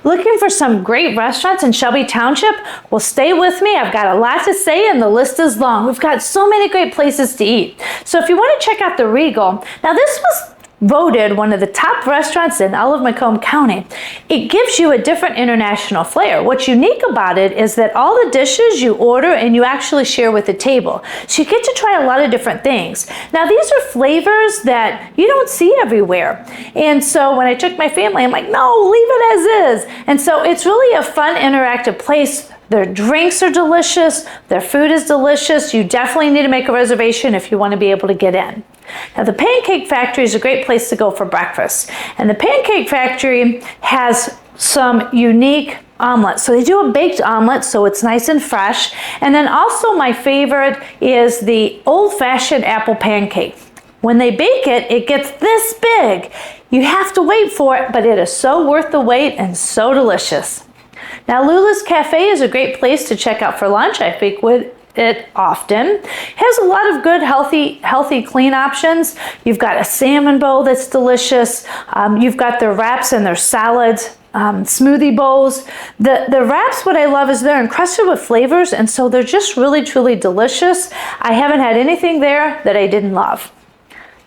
Looking for some great restaurants in Shelby Township? Well, stay with me. I've got a lot to say and the list is long. We've got so many great places to eat. So if you want to check out the Regale, now this was voted one of the top restaurants in all of Macomb County. It gives you a different international flair. What's unique about it is that all the dishes you order and you actually share with the table. So you get to try a lot of different things. Now these are flavors that you don't see everywhere. And so when I took my family, I'm like, no, leave it as is. And so it's really a fun, interactive place. Their drinks are delicious. Their food is delicious. You definitely need to make a reservation if you want to be able to get in. Now the Pancake Factory is a great place to go for breakfast. And the Pancake Factory has some unique omelets. So they do a baked omelet, so it's nice and fresh. And then also my favorite is the old-fashioned apple pancake. When they bake it, it gets this big. You have to wait for it, but it is so worth the wait and so delicious. Now Lula's Cafe is a great place to check out for lunch. I frequent it often. It has a lot of good, healthy, clean options. You've got a salmon bowl that's delicious. You've got their wraps and their salads, smoothie bowls. The wraps, what I love is they're encrusted with flavors, and so they're just really, truly delicious. I haven't had anything there that I didn't love.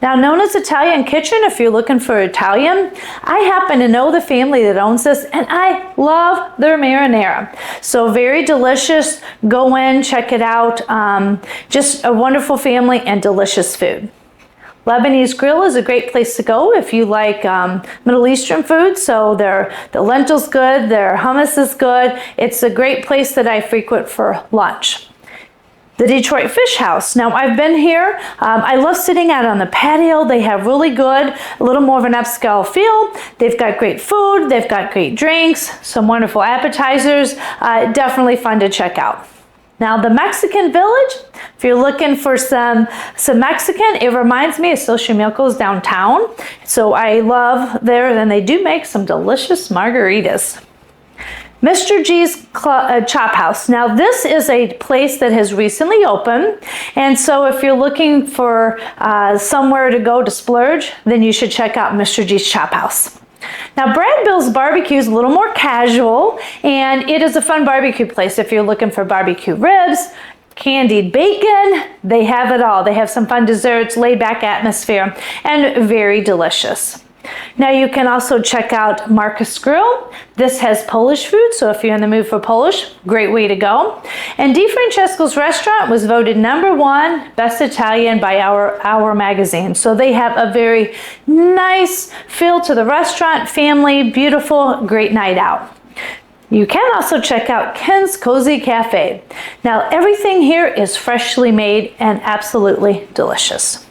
Now, known as Italian Kitchen, if you're looking for Italian, I happen to know the family that owns this, and I love their marinara. So very delicious. Go in, check it out. Just a wonderful family and delicious food. Lebanese Grill is a great place to go if you like Middle Eastern food. So the lentils good, their hummus is good. It's a great place that I frequent for lunch. The Detroit Fish House. Now I've been here. I love sitting out on the patio. They have really good, a little more of an upscale feel. They've got great food. They've got great drinks, some wonderful appetizers. Definitely fun to check out. Now the Mexican Village, if you're looking for some Mexican, it reminds me of Xochimilco's downtown. So I love there, and they do make some delicious margaritas. Mr. G's Chop House. Now this is a place that has recently opened, and so if you're looking for somewhere to go to splurge, then you should check out Mr. G's Chop House. Now Brad Bill's Barbecue is a little more casual, and it is a fun barbecue place if you're looking for barbecue ribs, candied bacon. They have it all. They have some fun desserts, laid back atmosphere, and very delicious. Now you can also check out Marcus Grill. This has Polish food, so if you're in the mood for Polish, great way to go. And DeFrancesco's restaurant was voted #1 best Italian by Our magazine. So they have a very nice feel to the restaurant, family, beautiful, great night out. You can also check out Ken's Cozy Cafe. Now everything here is freshly made and absolutely delicious.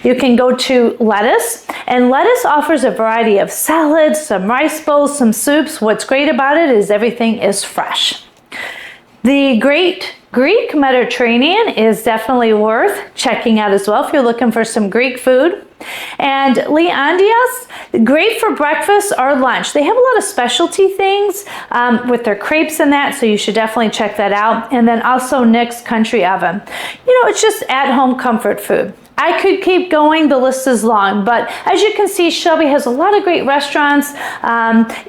You can go to Lettuce, and Lettuce offers a variety of salads, some rice bowls, some soups. What's great about it is everything is fresh. The Great Greek Mediterranean is definitely worth checking out as well if you're looking for some Greek food. And Leondias, great for breakfast or lunch. They have a lot of specialty things with their crepes and that, so you should definitely check that out. And then also Nick's Country Oven. You know, it's just at-home comfort food. I could keep going, the list is long, but as you can see, Shelby has a lot of great restaurants.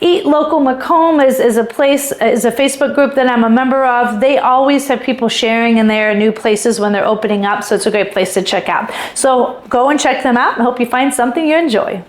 Eat Local Macomb is a Facebook group that I'm a member of. They always have people sharing in there new places when they're opening up, so it's a great place to check out. So go and check them out. I hope you find something you enjoy.